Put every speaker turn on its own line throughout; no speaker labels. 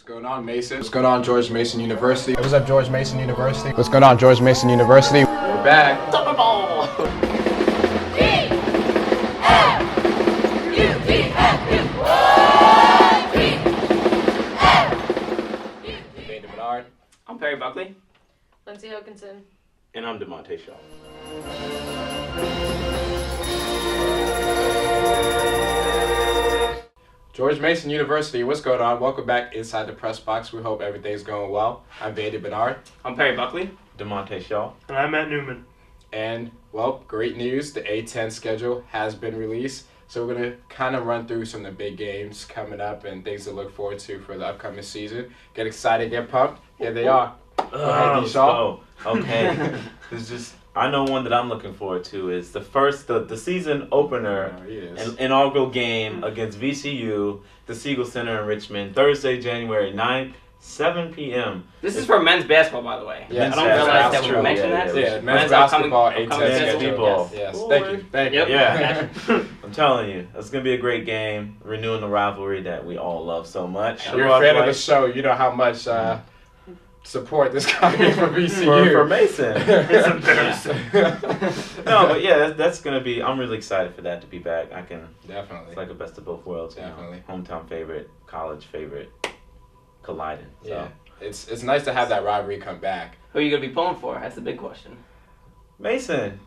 What's going on, Mason? What's going on, George Mason University? What's up, George Mason University? What's going on, George Mason University? We're back.
Super Bowl!
David Bernard.
I'm Perry Buckley.
Lindsay Hokinson.
And I'm DeMonte Shaw.
George Mason University, what's going on? Welcome back inside the Pressbox. We hope everything's going well. I'm David Bernard.
I'm Perry Buckley.
DeMonte Shaw.
And I'm Matt Newman.
And, well, great news. The A-10 schedule has been released. So we're going to kind of run through some of the big games coming up and things to look forward to for the upcoming season. Get excited, get pumped. Here they are. Go ahead, D-Shaw.
Okay. It's just, I know one that I'm looking forward to is the season opener, inaugural game against VCU, the Siegel Center in Richmond, Thursday, January 9th, 7 p.m.
This is for men's basketball, by the way.
Yes,
I don't realize that we
true.
mentioned that.
Yeah, men's basketball, A-10
schedule.
Yes,
Ooh,
thank you. Thank you.
Yeah. I'm telling you, it's going to be a great game, renewing the rivalry that we all love so much.
If you're a fan of the show, you know how much support this coming from VCU.
For Mason.
It's embarrassing.
No, but yeah, that's going to be, I'm really excited for that to be back.
Definitely.
It's like a best of both worlds.
Definitely.
You know, hometown favorite, college favorite, colliding. So.
Yeah. It's nice to have that rivalry come back.
Who are you going to be pulling for? That's the big question.
Mason.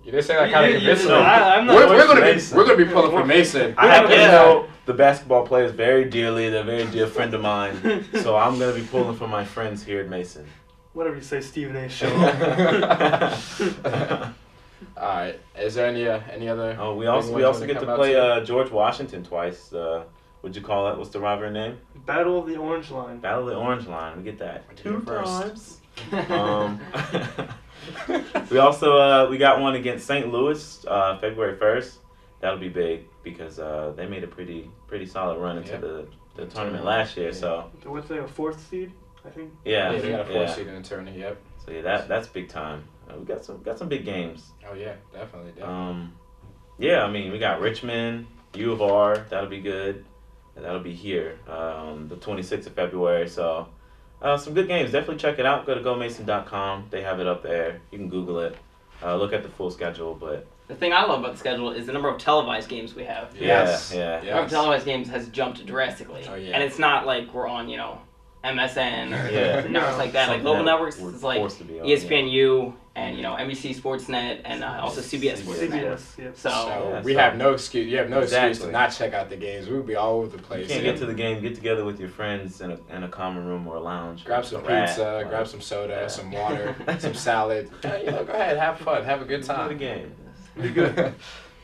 You didn't say that kind of convincing.
I'm not
We're gonna
Mason.
be pulling for Mason.
I happen to know the basketball players very dearly. They're a very dear friend of mine. So I'm going to be pulling for my friends here at Mason.
Whatever you say, Stephen A. Show.
All right. Is there any other?
Oh, we also get to play George Washington twice. What'd you call it? What's the rivalry name?
Battle of the Orange Line.
Battle of the Orange Line. We get that 2 times. We also we got one against St. Louis February 1st. That'll be big because they made a pretty solid run into the tournament last year. So
What's they, a 4th seed, I think?
yeah,
They got a 4th seed in the tournament. Yep.
So yeah, that's big time. We got some big games.
Oh yeah, definitely.
Yeah, I mean we got Richmond, U of R. That'll be good. That'll be here the 26th of February. So some good games. Definitely check it out. Go to gomason.com. They have it up there. You can Google it. Look at the full schedule. But
The thing I love about the schedule is the number of televised games we have.
Yes.
yeah.
The number of televised games has jumped drastically.
Oh, yeah.
And it's not like we're on, MSN or
Yeah.
networks like that. Like
Something
local
that
networks
we're
is like
forced to be on,
ESPNU and NBC Sportsnet and also CBS Sportsnet.
CBS, yep.
So
We have no excuse. You have no excuse
Exactly.
to not check out the games. We would be all over the
You
place.
can't get to the game. Get together with your friends in a common room or a lounge.
Grab some
A rat,
pizza,
or-
grab some soda,
Yeah.
some water, some salad. Go ahead, have fun, have a good
Enjoy
time.
the game.
Be good.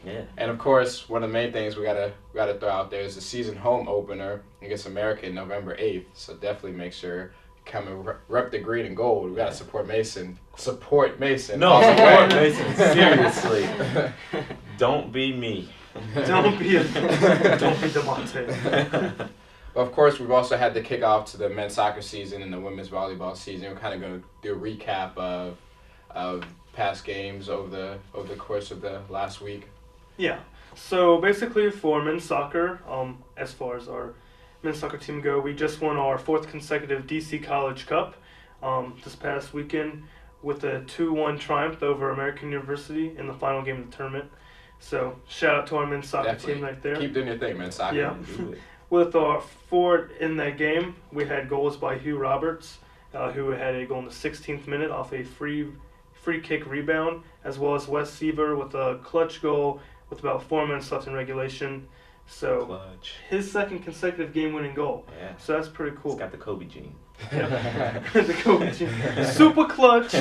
Yeah.
And of course, one of the main things we gotta throw out there is the season home opener against America November 8th. So definitely make sure you come and rep the green and gold. We gotta support Mason. Support Mason.
No,
all the
support
way.
Mason. Seriously. Don't be me.
Don't be DeMonte.
Well, of course, we've also had the kickoff to the men's soccer season and the women's volleyball season. We're kind of going to do a recap of past games over the course of the last week.
Yeah. So basically for men's soccer, as far as our men's soccer team go, we just won our 4th consecutive DC College Cup this past weekend with a 2-1 triumph over American University in the final game of the tournament. So shout out to our men's soccer team right there.
Keep doing your thing, man. Soccer.
Yeah.
Do it.
With forward in that game, we had goals by Hugh Roberts, who had a goal in the 16th minute off a free kick rebound, as well as Wes Seaver with a clutch goal with about 4 minutes left in regulation. So
Clutch.
his 2nd consecutive game-winning goal.
Yeah.
So that's pretty cool.
It's got the Kobe gene.
The Kobe gene. Super clutch.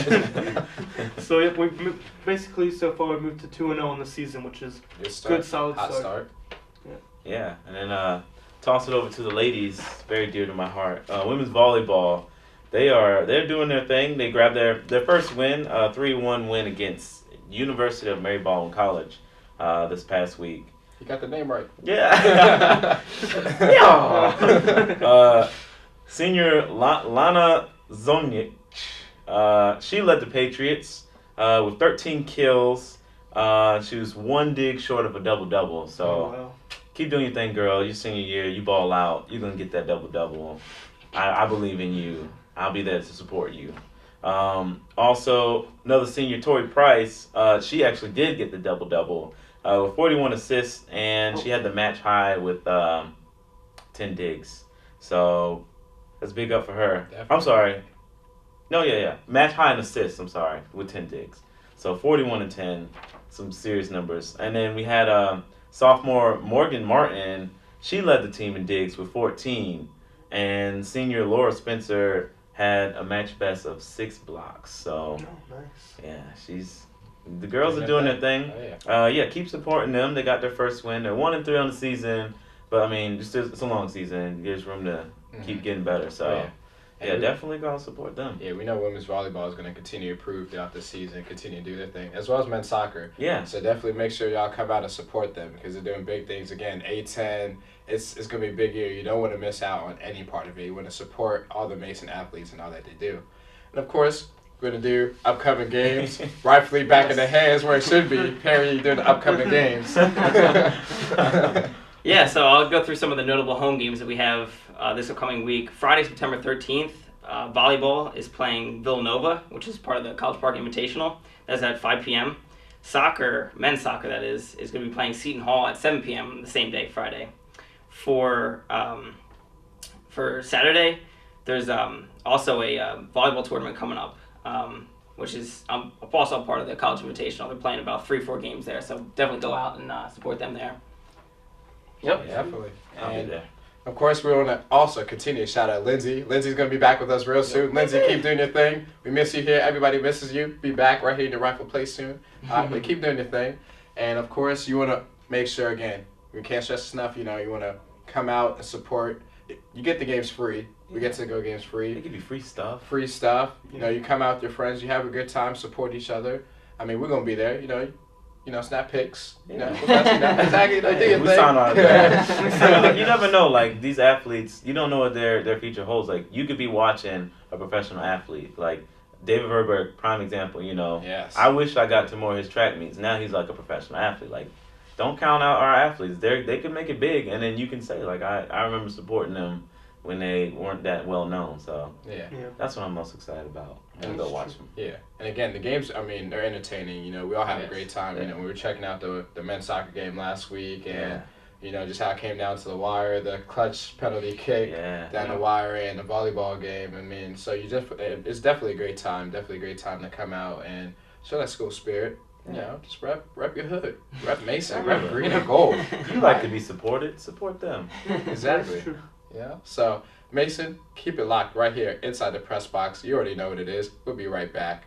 So yeah, we've basically so far we've moved to 2-0 in the season, which is good solid
Hot
start.
Yeah, and then toss it over to the ladies, very dear to my heart. Women's volleyball, they're doing their thing. They grabbed their first win, 3-1 win against University of Mary Baldwin College this past week.
You got the name right.
Yeah. Yeah. Senior Lana Zonic, she led the Patriots with 13 kills. She was 1 dig short of a double-double, so.
Oh, wow.
keep doing your thing, girl. Your senior year, you ball out. You're gonna get that double. I believe in you. I'll be there to support you. Also, another senior, Tori Price. She actually did get the double with 41 assists, and she had the match high with 10 digs. So that's big up for her.
Definitely.
I'm sorry. No, yeah. Match high in assists, I'm sorry, with 10 digs. So 41 and 10, some serious numbers. And then we had sophomore Morgan Martin. She led the team in digs with 14. And senior Laura Spencer had a match best of 6 blocks. So,
nice.
yeah, the girls are doing their thing.
Oh, yeah.
Keep supporting them. They got their first win. They're 1-3 on the season. But, I mean, it's a long season. There's room to keep getting better. So, definitely go and support them.
Yeah, we know women's volleyball is going to continue to improve throughout the season, continue to do their thing, as well as men's soccer.
Yeah.
So definitely make sure y'all come out and support them because they're doing big things. Again, A10, it's going to be a big year. You don't want to miss out on any part of it. You want to support all the Mason athletes and all that they do. And, of course, we're going to do upcoming games, rightfully back in the hands where it should be. Perry, you doing the upcoming games.
Yeah, so I'll go through some of the notable home games that we have this upcoming week. Friday, September 13th, volleyball is playing Villanova, which is part of the College Park Invitational. That's at 5 p.m. Soccer, men's soccer that is going to be playing Seton Hall at 7 p.m. the same day, Friday. For Saturday, there's also a volleyball tournament coming up, which is also part of the College Invitational. They're playing about 3-4 games there, so definitely go out and support them there. Yep.
Yeah, definitely.
I'll be
And,
there.
of course, we want to also continue to shout out Lindsay. Lindsay's going to be back with us real soon. Lindsay, keep doing your thing. We miss you here. Everybody misses you. Be back right here in your rightful place soon. But keep doing your thing. And, of course, you want to make sure, again, we can't stress this enough, you want to come out and support. You get the games free. We get to go games
They
free.
give you free stuff.
Free stuff. You come out with your friends. You have a good time. Support each other. I mean, we're going to be there, snap pics. Exactly. Like, do your
We
thing.
sign our that. You never know. Like, these athletes, you don't know what their future holds. Like, you could be watching a professional athlete. Like, David Verberg, prime example,
Yes.
I wish I got to more of his track meets. Now he's like a professional athlete. Like, don't count out our athletes. They can make it big. And then you can say, like, I remember supporting them when they weren't that well known. So,
Yeah.
that's what I'm most excited about. I'm going to go watch them.
Yeah, and again, the games, I mean, they're entertaining. We all have a great time.
Yeah.
We were checking out the men's soccer game last week, and just how it came down to the wire, the clutch penalty kick down the wire, and the volleyball game. I mean, so it's definitely a great time. Definitely a great time to come out and show that school spirit. Just rep your hood, rep Mason, rep green and gold.
If you like to be supported, support them.
Exactly. Yeah. So, Mason, keep it locked right here inside the press box. You already know what it is. We'll be right back.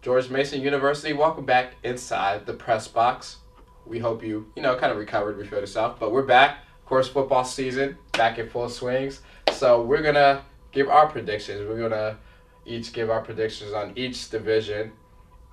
George Mason University, welcome back inside the press box. We hope you, kind of recovered, refilled yourself. But we're back. Of course, football season, back in full swings. So, we're going to give our predictions. We're going to each give our predictions on each division,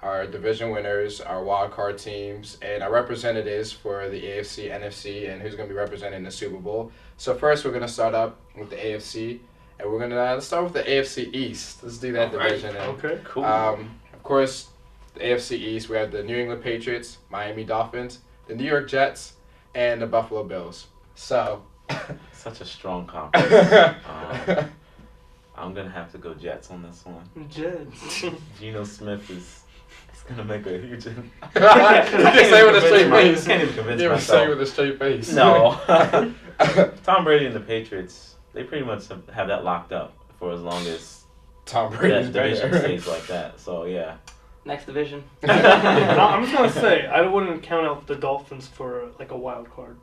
our division winners, our wild card teams, and our representatives for the AFC, NFC, and who's going to be representing the Super Bowl. So first, we're going to start up with the AFC, and we're going to start with the AFC East. Let's do that division. And,
Okay.
Cool.
of course, the AFC East, we have the New England Patriots, Miami Dolphins, the New York Jets, and the Buffalo Bills. So,
Such a strong conference. I'm going to have to go Jets on this one.
Jets.
Geno Smith is going to make a huge...
you can say with a straight face.
Can't even convince
You can say
myself.
with a straight face.
No. Tom Brady and the Patriots, they pretty much have that locked up for as long as
Tom Brady's
that division
better.
stays like that. So, yeah.
Next division.
I'm just gonna say I wouldn't count out the Dolphins for like a wild card.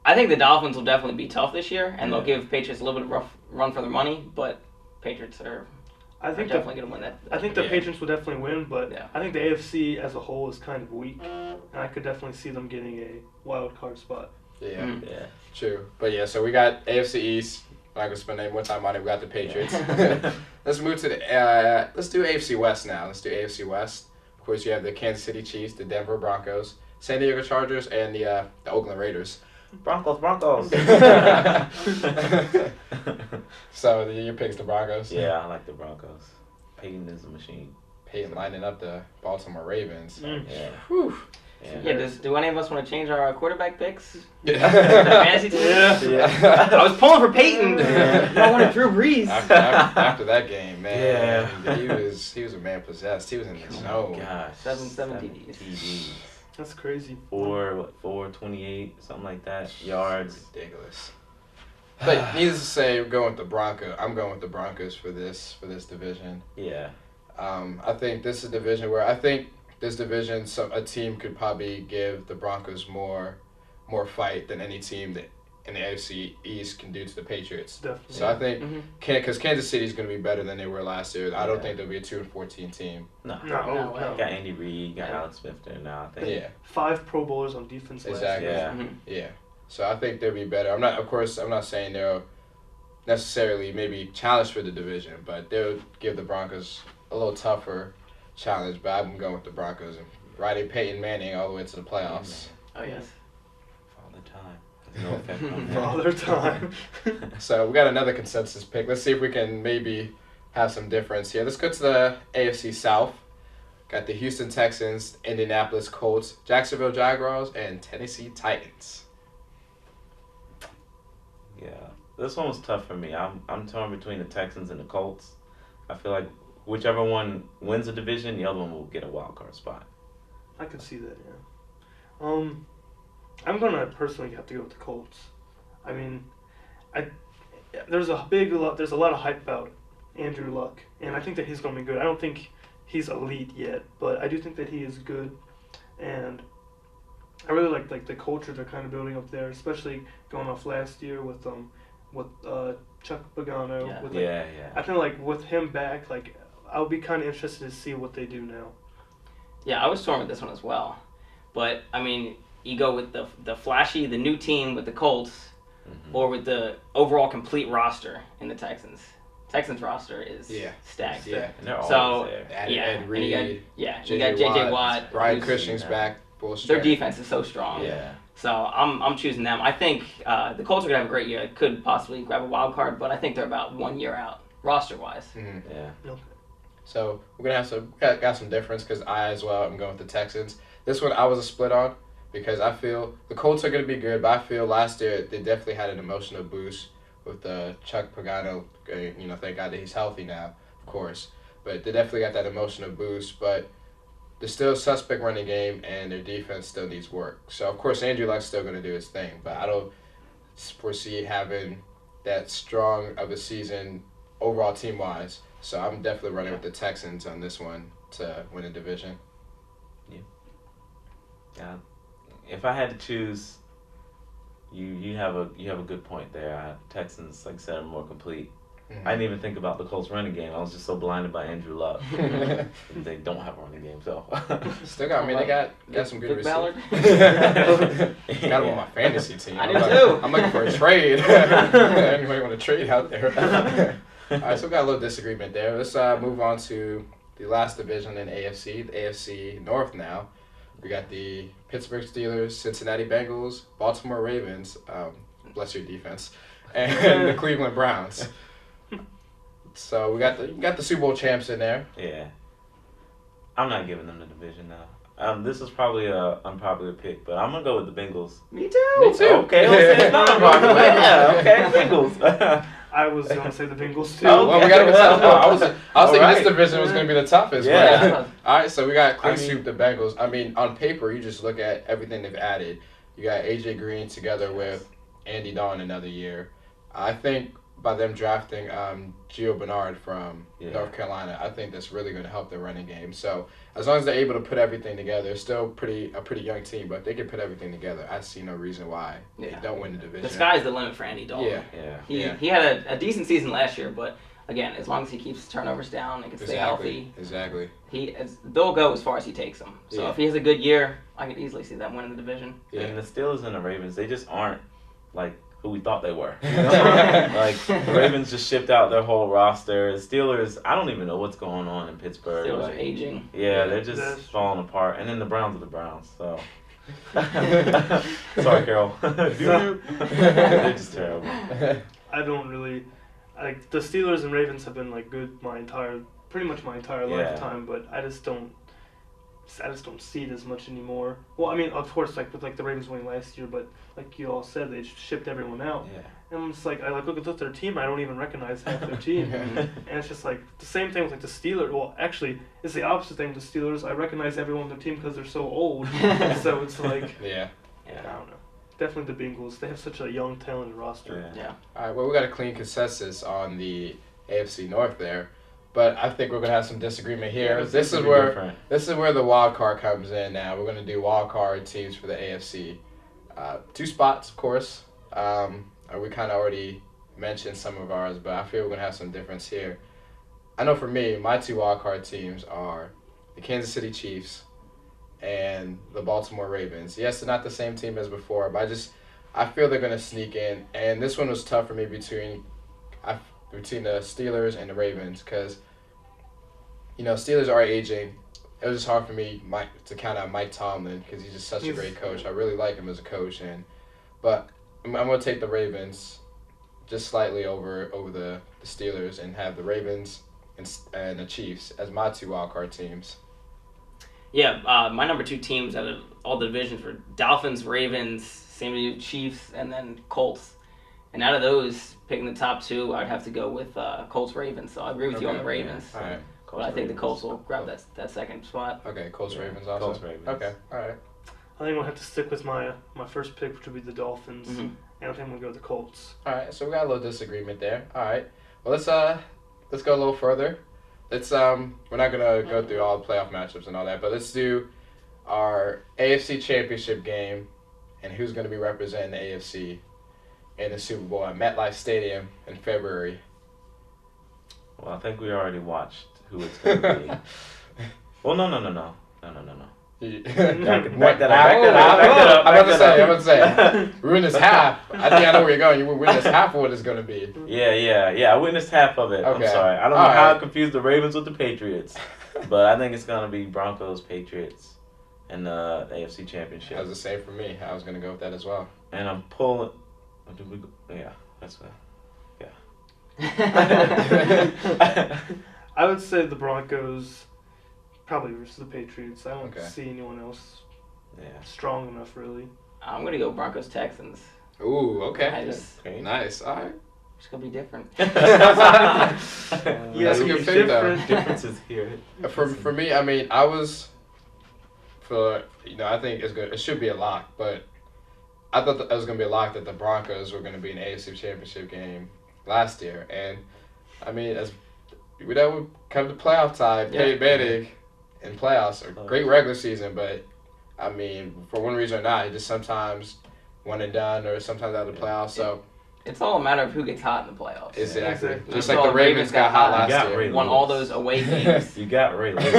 I think the Dolphins will definitely be tough this year, and they'll give Patriots a little bit of rough run for their money, but Patriots are definitely going to win that.
I think the Patriots will definitely win, but
Yeah.
I think the AFC as a whole is kind of weak, and I could definitely see them getting a wild card spot.
Yeah,
Yeah.
true. But yeah, so we got AFC East. I'm not going to spend any more time on it. We got the Patriots. Let's move to the, let's do AFC West now. Let's do AFC West. Of course, you have the Kansas City Chiefs, the Denver Broncos, San Diego Chargers, and the Oakland Raiders.
Broncos.
So your pick's the Broncos.
Yeah, I like the Broncos. Peyton is a machine.
Peyton lining up the Baltimore Ravens.
Mm.
Yeah.
Whew.
Yeah. Do any of us want to change our quarterback picks?
Yeah.
Fantasy team?
Yeah.
I was pulling for Peyton.
Yeah.
I wanted Drew Brees.
After that game, man,
Yeah.
he was a man possessed. He was in the
Oh
zone.
my gosh.
7
TDs.
TDs.
That's crazy.
428, something like that. Yards.
Ridiculous. But needless to say, I'm going with the Broncos. I'm going with the Broncos for this division.
Yeah.
I think this is a division where I think this division, a team could probably give the Broncos more fight than any team that in the AFC East can do to the Patriots.
Definitely.
So I think because Kansas City is going to be better than they were last year. I don't
Yeah.
think they'll be a 2-14 team.
No.
No.
way.
Got Andy Reid, got Alex Smith there now, I think.
Yeah,
5 Pro Bowlers on defense last
exactly.
year.
Yeah.
Yeah. So I think they'll be better. I'm not saying they'll necessarily maybe challenge for the division, but they'll give the Broncos a little tougher challenge. But I'm going with the Broncos and riding Peyton Manning all the way to the playoffs.
Oh, yes.
All the time. There's no effect on that.
Father time.
So we got another consensus pick. Let's see if we can maybe have some difference here. Let's go to the AFC South. Got the Houston Texans, Indianapolis Colts, Jacksonville Jaguars, and Tennessee Titans.
Yeah, this one was tough for me. I'm torn between the Texans and the Colts. I feel like whichever one wins the division, the other one will get a wild card spot.
I could see that, yeah. I'm gonna personally have to go with the Colts. I mean, there's a lot of hype about Andrew Luck, and I think that he's gonna be good. I don't think he's elite yet, but I do think that he is good, and I really like the culture they're kind of building up there, especially going off last year with Chuck Pagano.
Yeah.
With,
Yeah.
I think like with him back, like I'll be kind of interested to see what they do now.
Yeah, I was torn with this one as well. But, I mean, you go with the flashy, the new team with the Colts, or with the overall complete roster in the Texans. Texans roster is stacked.
Yeah.
And they're
So,
always there.
Ed
And
Reed,
you got J.J. Watt.
Brian
who's-
Cushing's
yeah.
back. Full
Their
strength.
defense is so strong.
Yeah.
So I'm choosing them. I think the Colts are going to have a great year. Could possibly grab a wild card, but I think they're about 1 year out, roster-wise.
Mhm.
Yeah.
So we're gonna have got some difference because I as well am going with the Texans. This one I was a split on because I feel the Colts are gonna be good, but I feel last year they definitely had an emotional boost with Chuck Pagano. Thank God that he's healthy now, of course. But they definitely got that emotional boost. But they're still a suspect running game, and their defense still needs work. So of course Andrew Luck's still gonna do his thing, but I don't foresee having that strong of a season overall team wise. So I'm definitely running with the Texans on this one to win the division.
Yeah. If I had to choose, you have a good point there. Texans, like I said, are more complete. I didn't even think about the Colts running game. I was just so blinded by Andrew Luck. They don't have a running game, so.
Still got. I mean, they got some good
Vic Ballard?
receivers. Got him on my fantasy team.
I do too.
I'm looking for a trade. Anybody want to trade out there? All right, so we got a little disagreement there. Let's move on to the last division in AFC, the AFC North now. We got the Pittsburgh Steelers, Cincinnati Bengals, Baltimore Ravens, bless your defense, and the Cleveland Browns. So we got the Super Bowl champs in there.
Yeah. I'm not giving them the division now. This is probably a unpopular pick, but I'm gonna go with the Bengals.
Me too.
Me too.
Okay, don't say it's not unpopular. Yeah, okay, Bengals.
I was gonna say the Bengals too.
Oh, well, we got to be tough. I was thinking
Alright.
this division was going to be the toughest.
Yeah.
But, all right, so we got clean
I mean-
sweep the Bengals. I mean, on paper, you just look at everything they've added. You got AJ Green together with Andy Dalton another year. I think by them drafting Gio Bernard from North Carolina, I think that's really going to help their running game. So as long as they're able to put everything together, they're still a pretty young team, but if they can put everything together, I see no reason why they don't win the division.
The sky's the limit for Andy Dalton.
Yeah.
He had a decent season last year, but again, as long as he keeps turnovers down and can stay healthy,
Exactly.
they'll go as far as he takes them. So
Yeah.
if he has a good year, I could easily see them winning the division.
Yeah.
And the Steelers and the Ravens, they just aren't like who we thought they were. You know? Like the Ravens just shipped out their whole roster. The Steelers, I don't even know what's going on in Pittsburgh.
Steelers are
Like,
aging.
yeah, they're just
That's-
falling apart. And then the Browns are the Browns. So sorry, Carol. They're just terrible.
I don't really like the Steelers and Ravens have been like good pretty much my entire
Yeah.
lifetime, but I just don't I just don't see it as much anymore. Well, I mean, of course, like with like the Ravens winning last year, but like you all said, they shipped everyone out.
Yeah.
And I'm just like, I like look at their team, I don't even recognize half their team. And it's just like the same thing with like the Steelers. Well, actually, it's the opposite thing with the Steelers. I recognize everyone on their team because they're so old. So it's like,
Yeah.
I don't know. Definitely the Bengals. They have such a young, talented roster.
Yeah.
All right. Well, we got a clean consensus on the AFC North there, but I think we're gonna have some disagreement here.
Yeah,
This is where the wild card comes in. Now we're gonna do wild card teams for the AFC. 2 spots, of course. We kind of already mentioned some of ours, but I feel we're gonna have some difference here. I know for me, my 2 wild card teams are the Kansas City Chiefs and the Baltimore Ravens. Yes, they're not the same team as before, but I feel they're gonna sneak in. And this one was tough for me between the Steelers and the Ravens because Steelers are aging. It was just hard for me to count out Mike Tomlin because he's just such a great coach. I really like him as a coach, but I'm gonna take the Ravens just slightly over the Steelers and have the Ravens and the Chiefs as my 2 wildcard teams.
Yeah, my number 2 teams out of all the divisions were Dolphins, Ravens, same with you, Chiefs, and then Colts. And out of those, picking the top 2, I'd have to go with Colts, Ravens. So I agree with you on the Ravens.
All right.
But I think the Colts will grab that second spot.
Okay, Colts, Ravens also.
Colts, Ravens.
Okay, all right.
I think I'll have to stick with my first pick, which would be the Dolphins.
Mhm.
And I think I'm going to go with the Colts.
All right, so we got a little disagreement there. All right, well let's go a little further. Let's we're not gonna go through all the playoff matchups and all that, but let's do our AFC Championship game and who's gonna be representing the AFC in the Super Bowl at MetLife Stadium in February.
Well, I think we already watched who it's going to be. Well, no.
Back
that up.
I'm about to say. We're in this half. I think I know where you're going. We're in this half of what it's going to be.
Yeah. I witnessed half of it.
Okay.
I'm sorry. I don't know
All
how
right.
I confused the Ravens with the Patriots, but I think it's going to be Broncos, Patriots, and the AFC Championship.
That was the same for me. I was going to go with that as well.
And I'm pulling. Yeah, that's what.
I would say the Broncos, probably versus the Patriots. I don't
Okay.
see anyone else
Yeah.
strong enough, really.
I'm going to go Broncos, Texans.
Ooh,
I
okay.
just,
Okay.
Nice. All right.
it's going to be different.
Yeah,
That's a good pick, though.
Differences here.
For me, I mean, I think it's good. It should be a lock, but I thought it was going to be a lock that the Broncos were going to be in the AFC Championship game last year. And, I mean, that would come to playoff time, Peyton Manning in playoffs. A great regular season, but, I mean, for one reason or not, he just sometimes one and done or sometimes out of the playoffs. So
It's all a matter of who gets hot in the playoffs.
exactly.
Exactly.
Just
So
like the Ravens got hot
You
last
got
year.
Ray
Won
Lewis.
all those away games.
You got Ray Lewis.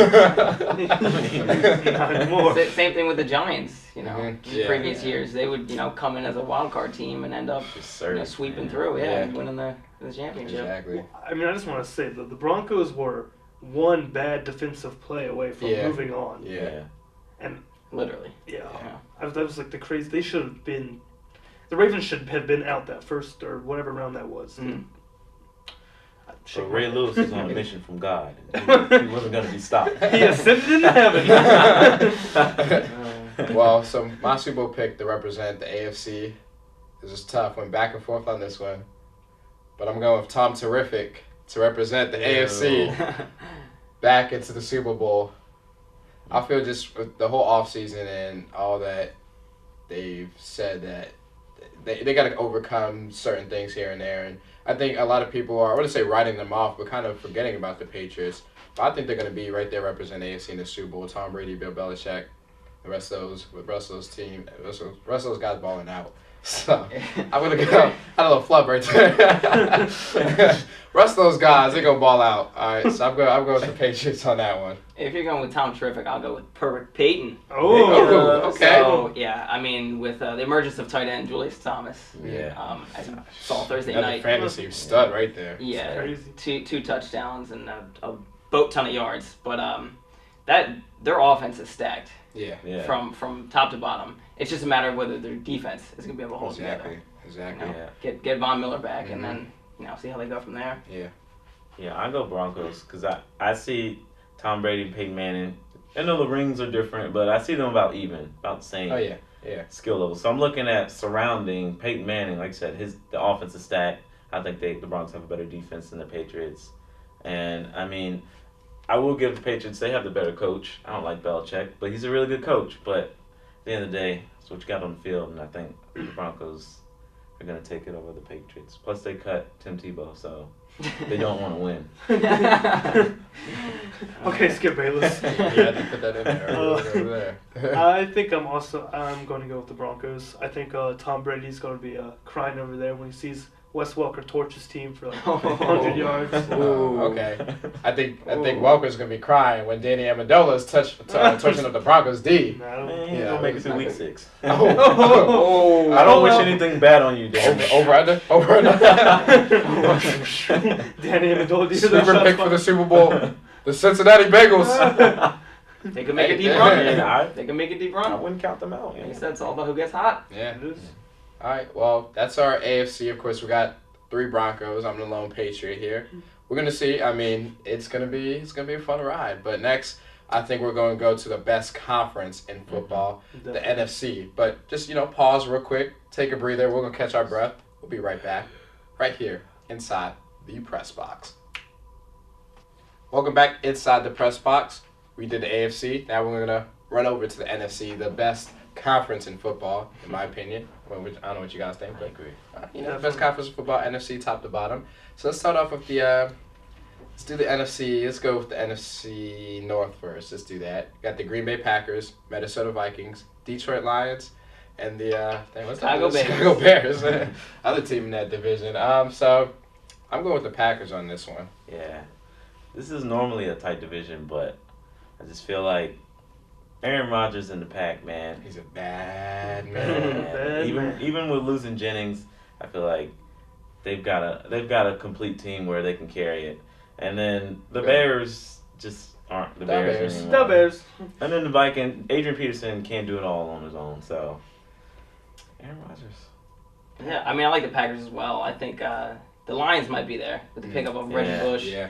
Not anymore.
Same thing with the Giants.
Mhm.
In
Yeah.
previous years, they would come in as a wild card team and end up sweeping through, and winning the championship.
Exactly.
I mean, I just want to say that the Broncos were one bad defensive play away from moving on.
Yeah.
And
Literally.
yeah,
Yeah.
that was like the crazy. They should have been. The Ravens should have been out that first or whatever round that was.
Mhm.
So Ray Lewis was on a mission from God. He wasn't going to be stopped.
He ascended into heaven.
Well, so my Super Bowl pick to represent the AFC is just tough. Went back and forth on this one. But I'm going with Tom Terrific to represent the AFC back into the Super Bowl. I feel just with the whole offseason and all that, they've said that they got to overcome certain things here and there. And I think a lot of people are, I wouldn't say writing them off, but kind of forgetting about the Patriots. But I think they're going to be right there representing AFC in the Super Bowl. Tom Brady, Bill Belichick, the rest of those team, the rest of those guys balling out. So I'm gonna go. I had a little flub right there. Rest of those guys, they go ball out. All right, so I'm going with the Patriots on that one.
If you're going with Tom Terrific, I'll go with Perfect Peyton.
Oh, okay.
So, yeah, I mean, with the emergence of tight end Julius Thomas,
Yeah.
I saw Thursday
Another
night.
fantasy stud right there.
Yeah,
Crazy.
two touchdowns and a boat ton of yards. But that their offense is stacked
Yeah.
from top to bottom. It's just a matter of whether their defense is going to be able to hold together.
Exactly.
You know,
Yeah.
get Von Miller back and
Mhm.
then see how they go from there.
Yeah.
Yeah, I go Broncos because I see Tom Brady and Peyton Manning I know the rings are different, but I see them about the same.
Oh yeah.
Skill level. So I'm looking at surrounding Peyton Manning. Like I said, the offense is stacked. I think the Broncos have a better defense than the Patriots. And I mean, I will give the Patriots, they have the better coach. I don't like Belichick, but he's a really good coach. But at the end of the day, that's what you got on the field, and I think the Broncos are going to take it over the Patriots. Plus, they cut Tim Tebow, so they don't want to win.
Okay, Skip Bayless.
Yeah, I didn't put that in there. Over there.
I think I'm going to go with the Broncos. I think Tom Brady's going to be crying over there when he sees Wes Welker torch his team for like 100 yards.
Okay. I think Welker's gonna be crying when Danny Amendola is touching up the Broncos D.
Nah,
He's going to make it to week 6.
Oh.
I don't wish anything bad on you, Dan.
Over under.
Danny Amendola.
Sleeper pick for the Super Bowl. The Cincinnati Bengals.
They can make a deep
Yeah.
run.
Yeah,
They can make a deep
I
run.
wouldn't count them out.
Like I said, it's all about who gets hot.
Yeah. All right. Well, that's our AFC. Of course, we got 3 Broncos. I'm the lone Patriot here. We're gonna see. I mean, it's gonna be a fun ride. But next, I think we're going to go to the best conference in football, the NFC. But just pause real quick, take a breather. We're gonna catch our breath. We'll be right back, right here inside the press box. Welcome back inside the press box. We did the AFC. Now we're gonna run over to the NFC, the best conference in football, in my opinion. Well, I don't know what you guys think,
I
but
agree.
the best conference in football, NFC, top to bottom. So let's start off with the. Let's do the NFC. Let's go with the NFC North first. Let's do that. Got the Green Bay Packers, Minnesota Vikings, Detroit Lions, and the Chicago Bears, other team in that division. So I'm going with the Packers on this one.
Yeah. This is normally a tight division, but I just feel like Aaron Rodgers in the pack, man.
He's a bad man.
Even with losing Jennings, I feel like they've got a complete team where they can carry it. And then the Bears just aren't the Bears anymore.
The Bears.
And then the Vikings, Adrian Peterson can't do it all on his own, so Aaron Rodgers.
Yeah, I mean, I like the Packers as well. I think the Lions might be there with the pickup of Reggie Bush.
Yeah.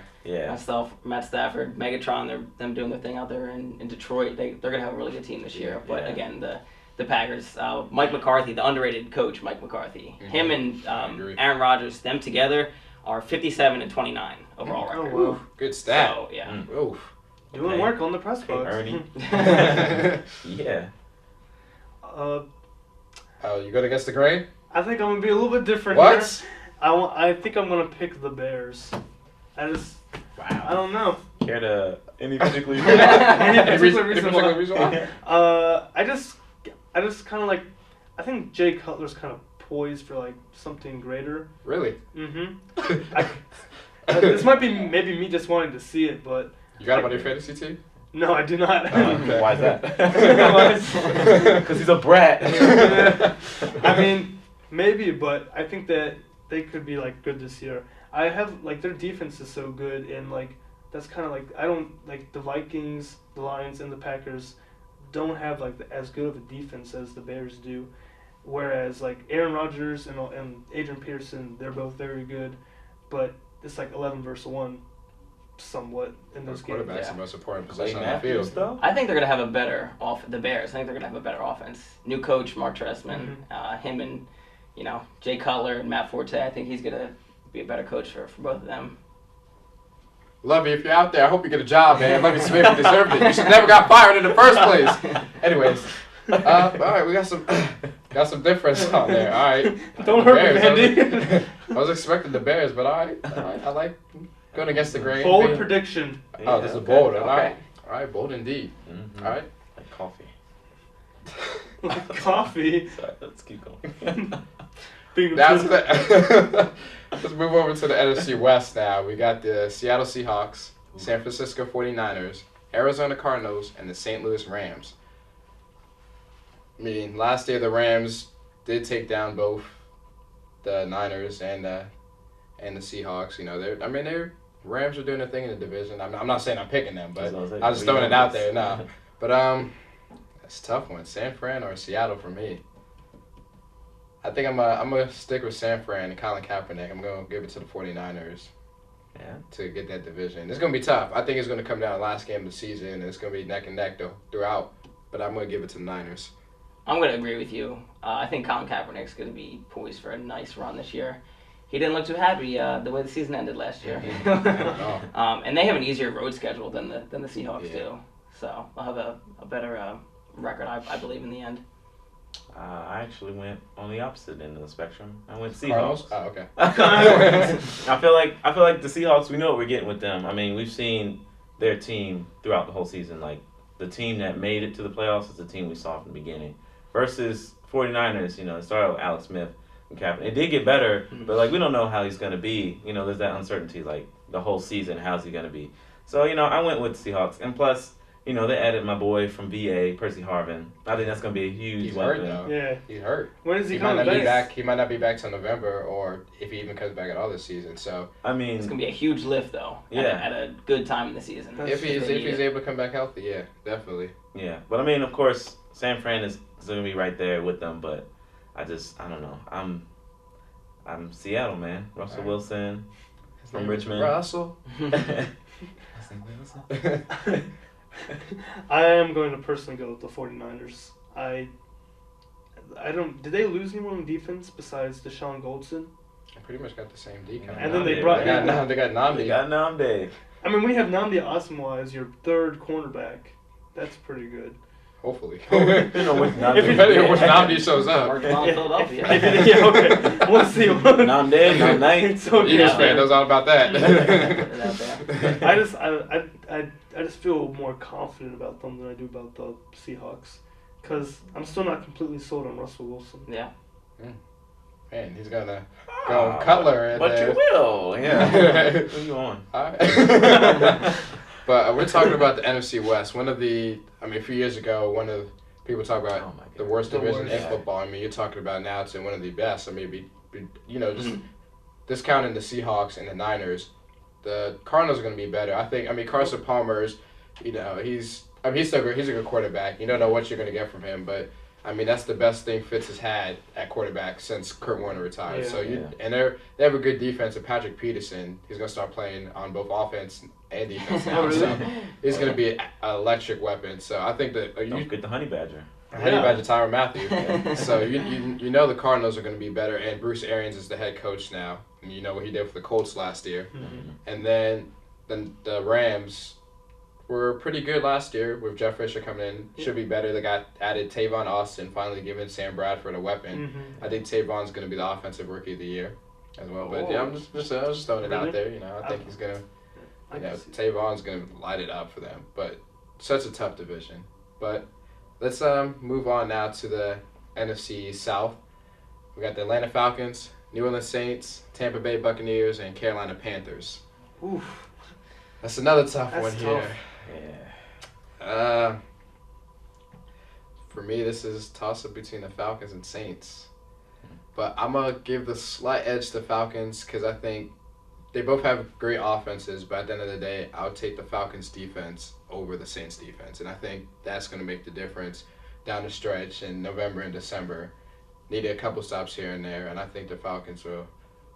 Matt Stafford, Megatron, them doing their thing out there in Detroit. They're going to have a really good team this year. But again, the Packers, Mike McCarthy, the underrated coach Mike McCarthy, him and Aaron Rodgers, them together are 57-29 overall record.
Oh, wow.
Good stat.
So, yeah.
Oof.
Doing work on the press box.
Ernie. Yeah.
Oh, you going against the grain?
I think I'm going to be a little bit different
What?
here. I think I'm going to pick the Bears. I don't know.
Care to any particular
Any particular
Any
reason
why?
I just kind of like, I think Jay Cutler's kind of poised for like something greater.
Really?
Mm-hmm. This might be maybe me just wanting to see it, but
You got him on your fantasy team?
no, I do not.
Okay.
Why is that? Because he's a brat.
I mean, maybe, but I think that they could be like good this year. I have like their defense is so good, and like that's kind of like I don't like the Vikings, the Lions, and the Packers don't have like as good of a defense as the Bears do. Whereas like Aaron Rodgers and Adrian Peterson, they're both very good, but it's like 11 versus 1, somewhat in those games.
Quarterback's
Yeah.
the most important
Clay
position on the
Matthews,
field.
though.
I think they're going to have a better the Bears. I think they're going to have a better offense. New coach, Mark Trestman, him and, Jay Cutler and Matt Forte. I think he's going to be a better coach for both of them.
Love you. If you're out there, I hope you get a job, man. Love you, Smith. You deserved it. You should never got fired in the first place. Anyways, all right, we got some difference on there. All right.
Don't hurt me,
Bears,
Mandy.
I was expecting the Bears, but all right. I like going against the grain.
Bold
being-
prediction.
Oh, this is bold.
Okay.
All right. All right, bold indeed.
Mm-hmm.
All right.
Like coffee.
Coffee.
Sorry, let's keep going.
That's the. Let's move over to the NFC West now. We got the Seattle Seahawks, San Francisco 49ers, Arizona Cardinals, and the St. Louis Rams. I mean, last year the Rams did take down both the Niners and the Seahawks. Their Rams are doing their thing in the division. I'm not saying I'm picking them, but I was just throwing it out there. No, but that's a tough one. San Fran or Seattle for me. I think I'm gonna stick with San Fran and Colin Kaepernick. I'm gonna give it to the 49ers.
Yeah.
to get that division. It's going to be tough. I think it's going to come down to the last game of the season, and it's going to be neck and neck throughout. But I'm going to give it to the Niners.
I'm going to agree with you. I think Colin Kaepernick's going to be poised for a nice run this year. He didn't look too happy the way the season ended last year. And they have an easier road schedule than the Seahawks do. So they'll have a better record, I believe, in the end.
I actually went on the opposite end of the spectrum. I went Seahawks.
Cardinals? Oh, okay.
I feel like the Seahawks. We know what we're getting with them. I mean, we've seen their team throughout the whole season. Like the team that made it to the playoffs is the team we saw from the beginning. Versus 49ers, it started with Alex Smith and Kaepernick. It did get better, but like we don't know how he's gonna be. There's that uncertainty like the whole season. How's he gonna be? So I went with the Seahawks, and plus. They added my boy from VA, Percy Harvin. I think that's going to be a huge weapon.
Hurt, though.
Yeah.
He's hurt.
When is he
might
coming back?
He might not be back till November, or if he even comes back at all this season. So
I mean,
it's going to be a huge lift, though.
Yeah.
At a good time in the season.
if he's able to come back healthy, yeah, definitely.
Yeah, but I mean, of course, San Fran is going to be right there with them. But I don't know. I'm Seattle, man. Russell Wilson from Richmond.
Russell.
I am going to personally go with the 49ers. I don't. Did they lose anyone on defense besides Deshaun Goldson?
I pretty much got the same D.
And then they brought.
They got Namdi.
They got Namdi.
I mean, we have Nnamdi Asomugha as your third cornerback. That's pretty good.
Hopefully.
Which Namdi.
Depending on which Namdi shows up.
Mark Brown, Philadelphia.
Yeah, okay. We'll see.
Namdi, not night.
It's okay.
Eagles fan knows all about that.
I just feel more confident about them than I do about the Seahawks, because I'm still not completely sold on Russell Wilson.
Yeah.
Man, he's gonna go Cutler.
But you will, yeah. Who you on?
All right. But we're talking about the NFC West. A few years ago, one of the people talk about the worst division in football. I mean, you're talking about now it's one of the best. I mean, just discounting the Seahawks and the Niners, the Cardinals are going to be better. I think. Carson Palmer's, he's a good quarterback. You don't know what you're going to get from him, but that's the best thing Fitz has had at quarterback since Kurt Warner retired.
Yeah.
And they have a good defense. And Patrick Peterson, he's going to start playing on both offense and defense now. So he's going to be an electric weapon. So I think that
Don't forget the Honey Badger.
Honey Badger Tyrann Matthew. So you know the Cardinals are going to be better, and Bruce Arians is the head coach now. And you know what he did for the Colts last year.
Mm-hmm.
And then the Rams were pretty good last year with Jeff Fisher coming in. Should be better. They got added Tavon Austin, finally giving Sam Bradford a weapon.
Mm-hmm.
I think Tavon's going to be the offensive rookie of the year as well. But yeah, I was just throwing it out there. I think he's going to, Tavon's going to light it up for them. But such a tough division. But let's move on now to the NFC South. We got the Atlanta Falcons, New Orleans Saints, Tampa Bay Buccaneers, and Carolina Panthers.
Oof.
That's another tough one
That's
here.
tough.
Yeah.
For me, this is toss-up between the Falcons and Saints. But I'm going to give the slight edge to Falcons because I think they both have great offenses, but at the end of the day, I'll take the Falcons' defense over the Saints' defense. And I think that's going to make the difference down the stretch in November and December. Needed a couple stops here and there, and I think the Falcons will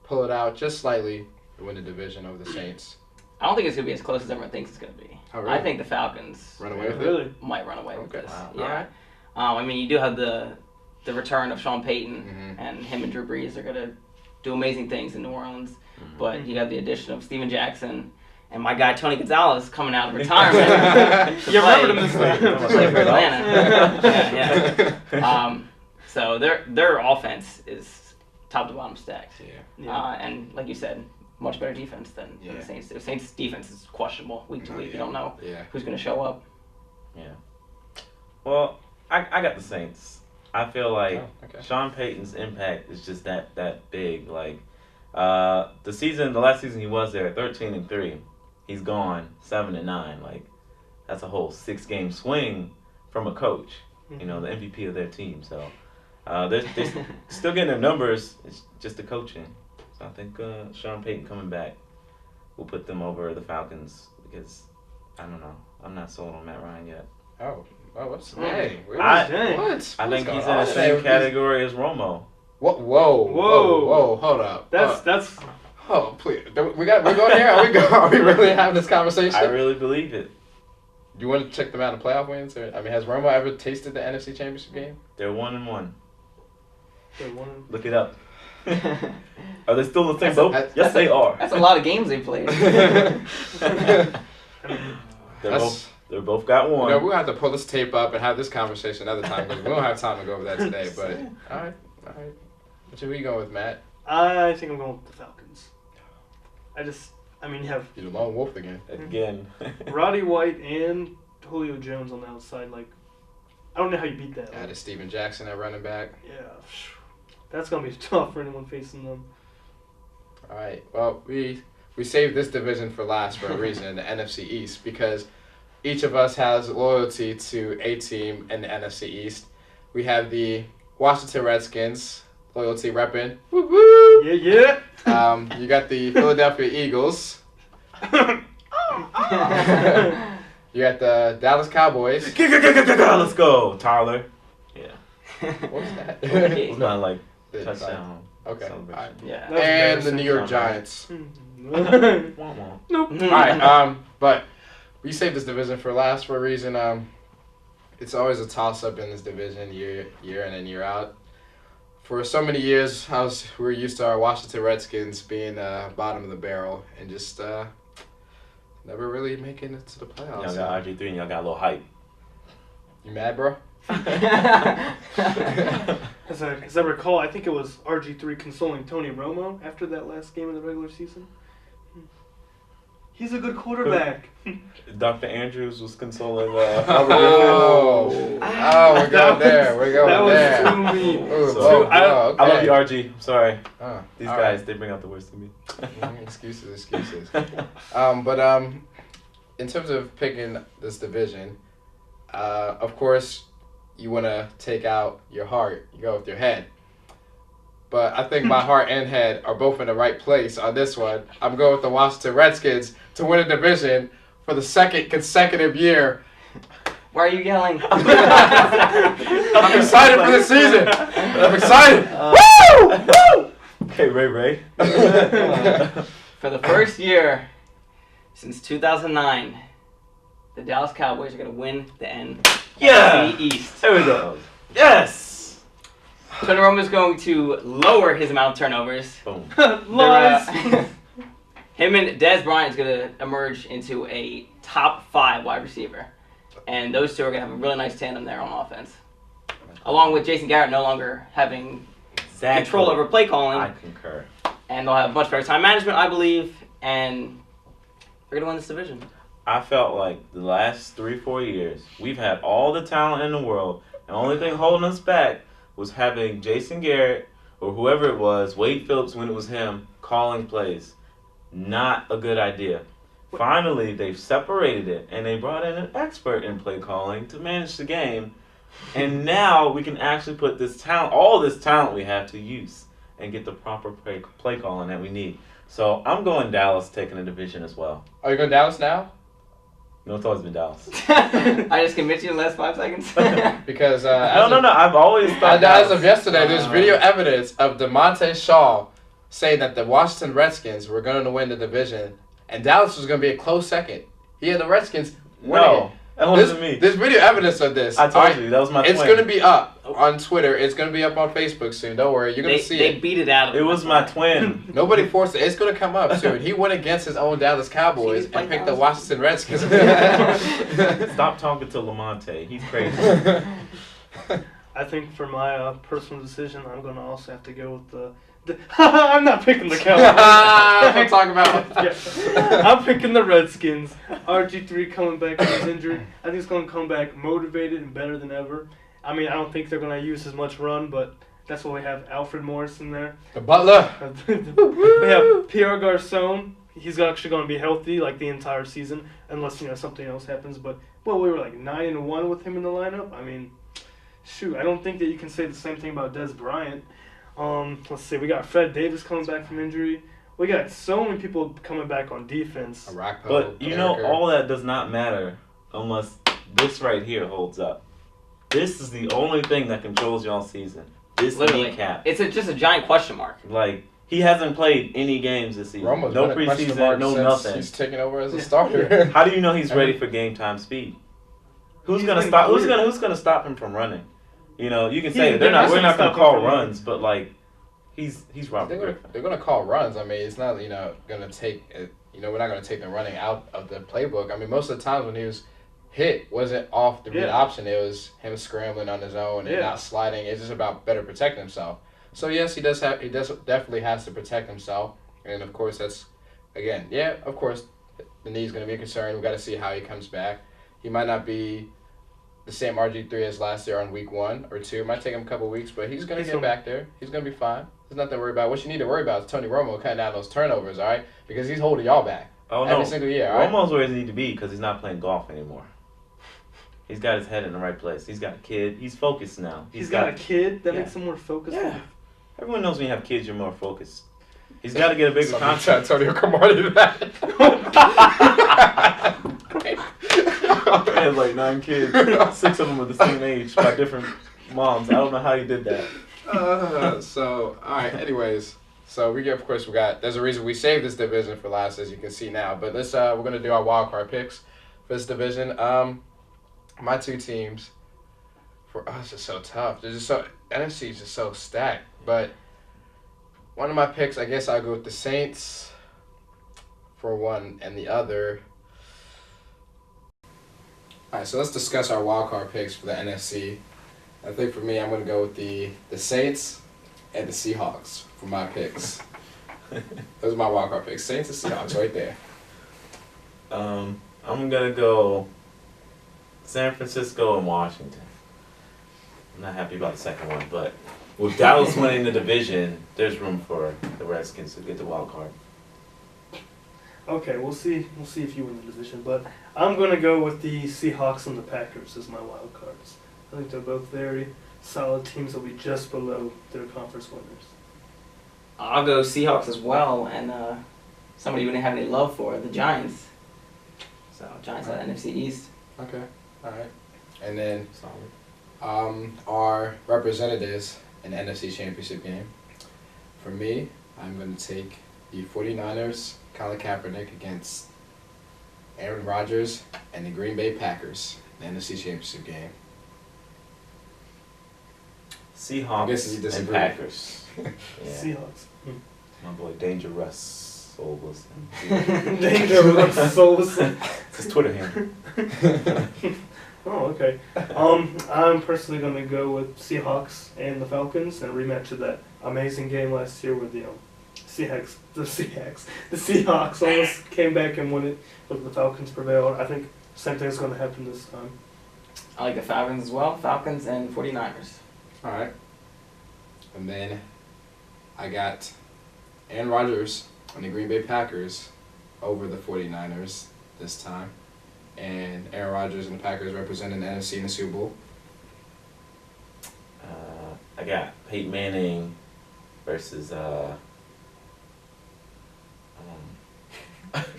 pull it out just slightly to win the division over the Saints.
I don't think it's going to be as close as everyone thinks it's going to be.
Oh, really?
I think the Falcons
Run away with
Really?
it?
might run away with
Okay.
this.
Wow.
Yeah. You do have the return of Sean Payton,
Mhm.
and him and Drew Brees are going to do amazing things in New Orleans.
Mm-hmm.
But you have the addition of Steven Jackson and my guy Tony Gonzalez coming out of retirement.
You remembered him this
to
time.
play for Atlanta. yeah. So their offense is top to bottom stacked.
Yeah.
And like you said, much better defense than the Saints. The Saints' defense is questionable week to week. You don't know who's going to show up.
Yeah. Well, I got the Saints. I feel like Sean Payton's impact is just that big. Like the last season he was there, 13-3. He's gone 7-9. Like that's a whole 6-game swing from a coach. The MVP of their team. So they're still getting their numbers. It's just the coaching. So I think Sean Payton coming back will put them over the Falcons because I don't know. I'm not sold on Matt Ryan yet.
Oh, what's hey?
What?
I think he's in the same category as Romo.
Whoa, hold up.
That's
Oh, please. We're going here? Are we really having this conversation?
I really believe it.
Do you want to check them out in playoff wins? Has Roma ever tasted the NFC Championship game?
They're 1-1.
They're one.
Look it up. Are they still in the same
That's a-
boat? Yes, they are.
That's a lot of games they played.
They're both got one.
We're going to have to pull this tape up and have this conversation another time because we don't have time to go over that today. But, all right. What are we going with, Matt?
I think I'm going with the Falcons. You have
You're the lone wolf again.
Again.
Roddy White and Julio Jones on the outside. Like, I don't know how you beat that.
Added Steven Jackson at running back.
Yeah. That's going to be tough for anyone facing them.
All right. Well, we saved this division for last for a reason, the NFC East, because each of us has loyalty to a team in the NFC East. We have the Washington Redskins, loyalty repping. Woo woo!
Yeah.
You got the Philadelphia Eagles. You got the Dallas Cowboys.
Let's go, Tyler. Yeah.
What was that?
It's not like
The-
touchdown.
Okay.
celebration.
All right.
Yeah.
That was
And the New York
embarrassing.
Giants.
Wah, wah.
Nope.
All right. But we saved this division for last for a reason. It's always a toss-up in this division year in and year out. For so many years, we were used to our Washington Redskins being bottom of the barrel and just never really making it to the playoffs.
Y'all got RG3 and y'all got a little hype.
You mad, bro?
As I recall, I think it was RG3 consoling Tony Romo after that last game of the regular season. He's a good quarterback.
Dr. Andrews was consoling
We're going there. We're going
That was
there.
too mean.
Ooh,
So,
okay.
I love you, RG. I'm sorry. These
all
guys,
right.
they bring out the worst in me.
Excuses. In terms of picking this division, of course, you want to take out your heart. You go with your head. But I think my heart and head are both in the right place on this one. I'm going with the Washington Redskins to win a division for the second consecutive year.
Why are you yelling?
I'm excited for this season. I'm excited. Woo!
Okay, Ray.
For the first year since 2009, the Dallas Cowboys are going to win the
Yeah!
NFC East.
There we go. Yes!
Tony Romo is going to lower his amount of turnovers.
Boom.
Lies.
Him and Dez Bryant is going to emerge into a top 5 wide receiver. And those two are going to have a really nice tandem there on offense. Along with Jason Garrett no longer having control over play calling.
I concur.
And they'll have much better time management, I believe. And they're going to win this division.
I felt like the last 3-4 years, we've had all the talent in the world. The only thing holding us back was having Jason Garrett or whoever it was, Wade Phillips when it was him, calling plays. Not a good idea. Finally, they've separated it, and they brought in an expert in play calling to manage the game. And now we can actually put this talent, all this talent we have to use and get the proper play calling that we need. So I'm going Dallas taking the division as well.
Are you going Dallas now?
No, it's always been Dallas.
I just convinced you in the last 5 seconds.
Because
No. I've always thought
as of yesterday, there's
Uh,
video evidence of DeMonte Shaw saying that the Washington Redskins were going to win the division, and Dallas was going to be a close second. He had the Redskins winning
No, that wasn't me.
There's video evidence of this.
I told
Alright?
you, that was my
It's
twin.
going to be up on Twitter. It's going to be up on Facebook soon. Don't worry. You're going to see
They
it.
beat it out of
It
him.
was my twin.
Nobody forced it. It's going to come up soon. He went against his own Dallas Cowboys
See, he's
and picked the
playing
Washington Redskins.
Stop talking to Lamonte. He's crazy.
I think for my personal decision, I'm going to also have to go with the I'm not picking the Cowboys.
That's what I'm talking about.
Yeah. I'm picking the Redskins. RG3 coming back from his injury. I think he's going to come back motivated and better than ever. I mean, I don't think they're going to use as much run, but that's why we have Alfred Morris in there.
The Butler.
We have Pierre Garcon. He's actually going to be healthy like the entire season, unless something else happens. But we were like 9-1 with him in the lineup. I mean, shoot, I don't think that you can say the same thing about Dez Bryant. Let's see, we got Fred Davis coming back from injury. We got so many people coming back on defense.
Arakpo,
But
Carricker.
all that does not matter unless this right here holds up. This is the only thing that controls y'all season. This
Literally.
kneecap.
It's just a giant question mark.
Like, He hasn't played any games this season.
Romo's
No
been a question
preseason,
mark
no
since
nothing.
he's taking over as a
Yeah.
starter.
How do you know he's ready for game time speed? Who's
He's
gonna
been
stop?
cleared.
Who's gonna stop him from running? You know, you can
He-
say
they're not
we're
gonna
not gonna
stop him
call
from running.
runs, but like he's Robert Griffin.
They're gonna call runs. I mean, it's not gonna take it. We're not gonna take the running out of the playbook. I mean, most of the times when he was hit, wasn't off the read
Yeah.
option. It was him scrambling on his own and
Yeah.
not sliding. It's just about better protecting himself. So yes, he definitely has to protect himself. And of course, that's again, yeah, of course, the knee's gonna be a concern. We got to see how he comes back. He might not be the same RG3 as last year on week 1 or 2. It might take him a couple weeks, but he's gonna get back there. He's gonna be fine. There's nothing to worry about. What you need to worry about is Tony Romo cutting down those turnovers, all right? Because he's holding y'all back
Oh
every
no,
single year, all right?
Romo's where he needs to be because he's not playing golf anymore. He's got his head in the right place. He's got a kid. He's focused now.
He's got a kid that
Yeah.
makes him more focused.
Yeah. Everyone knows when you have kids, you're more focused. He's got to get a bigger
Somebody
contract.
try Antonio Cromartie to that.
He has like 9 kids. 6 of them are the same age by different moms. I don't know how he did that.
So, all right. Anyways, so there's a reason we saved this division for last, as you can see now. But we're gonna do our wild card picks for this division. My 2 teams for us is so tough. NFC is just so stacked. But one of my picks, I guess I'll go with the Saints for one, and the other. All right, so let's discuss our wild card picks for the NFC. I think for me, I'm going to go with the Saints and the Seahawks for my picks. Those are my wild card picks. Saints and Seahawks right there.
I'm gonna go San Francisco and Washington. I'm not happy about the second one, but with Dallas winning the division, there's room for the Redskins to get the wild card.
Okay, we'll see. We'll see if you win the division, but I'm gonna go with the Seahawks and the Packers as my wild cards. I think they're both very solid teams that'll be just below their conference winners.
I'll go Seahawks as well, and somebody you wouldn't have any love for, the Giants. So Giants at NFC East.
Okay. All right. And then
Solid.
our representatives in the NFC Championship game. For me, I'm going to take the 49ers, Colin Kaepernick, against Aaron Rodgers and the Green Bay Packers in the NFC Championship game. I guess you
Seahawks and
disagree.
Packers. Yeah.
Seahawks.
My boy Danger Russ Solus.
Dangerous souls.
It's his Twitter handle.
Oh, okay. I'm personally gonna go with Seahawks and the Falcons and a rematch of that amazing game last year where the Seahawks almost came back and won it, but the Falcons prevailed. I think same thing's gonna happen this time.
I like the Falcons as well. Falcons and 49ers.
All right. And then I got Aaron Rodgers and the Green Bay Packers over the 49ers this time. And Aaron Rodgers and the Packers representing the NFC in the Super Bowl.
I got Peyton Manning versus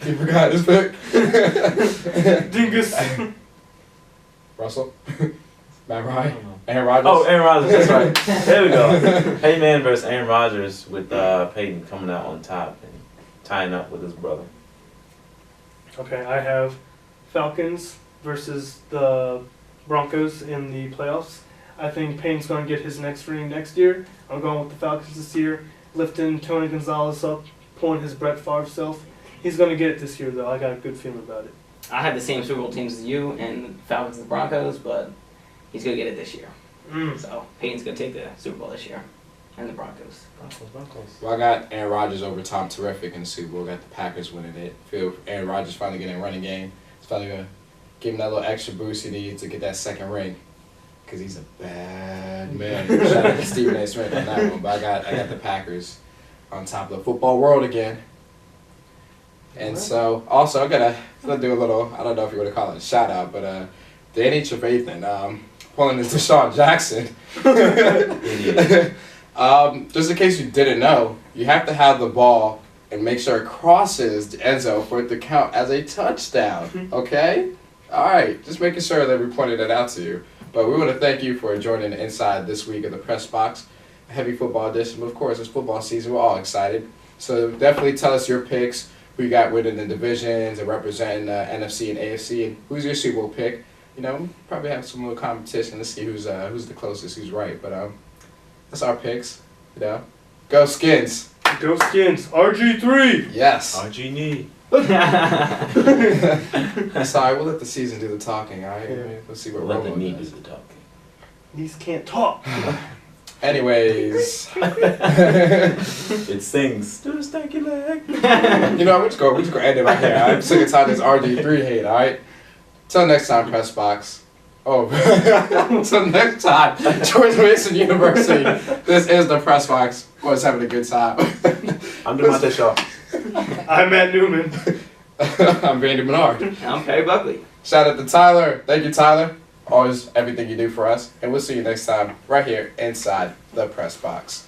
You forgot his pick?
Dingus.
Russell? Matt Ryan?
I don't know.
Aaron Rodgers?
Oh, Aaron Rodgers, that's right. There we go. Peyton Manning versus Aaron Rodgers with Peyton coming out on top and tying up with his brother.
Okay, I have Falcons versus the Broncos in the playoffs. I think Payne's going to get his next ring next year. I'm going with the Falcons this year, lifting Tony Gonzalez up, pulling his Brett Favre self. He's going to get it this year, though. I got a good feeling about it.
I had the same Super Bowl teams as you, and Falcons and Broncos, but he's going to get it this year. So Peyton's going to take the Super Bowl this year, and the Broncos.
Broncos.
Well, I got Aaron Rodgers over Tom Terrific in the Super Bowl. Got the Packers winning it. Feel Aaron Rodgers finally getting a running game. It's finally going to give him that little extra boost he needs to get that second ring. Because he's a bad man. Shout out to Stephen A. Smith on that one. But I got the Packers on top of the football world again. And so, also, I'm gonna do a little, I don't know if you want to call it a shout out, but Danny Trevathan, pulling this Deshaun Jackson. Just in case you didn't know, you have to have the ball and make sure it crosses the end zone for it to count as a touchdown. Okay? All right. Just making sure that we pointed that out to you. But we want to thank you for joining Inside this week of the Press Box. heavy football edition. But of course, it's football season. We're all excited. So definitely tell us your picks. Who you got winning the divisions and representing NFC and AFC, and who's your Super Bowl pick? You know, probably have some little competition to see who's the closest, who's right. But that's our picks. You know, go Skins.
Go Skins. RG3.
Yes.
RG
Sorry, we'll let the season do the talking. All right,
Yeah.
let's see what
Let the
Romo
knee do
does.
the talking.
These can't talk.
Anyways,
It sings. Do the stanky leg.
you know, we're just gonna end it right here. I'm sick and tired of this RG3 hate. All right. Till next time, Pressbox. Oh, till next time, George Mason University. This is the Pressbox. Always having a good time.
I'm DeMonte Shaw.
I'm Matt Newman.
I'm Randy Menard.
I'm Perry Buckley.
Shout out to Tyler. Thank you, Tyler. Always everything you do for us. And we'll see you next time right here inside the Press Box.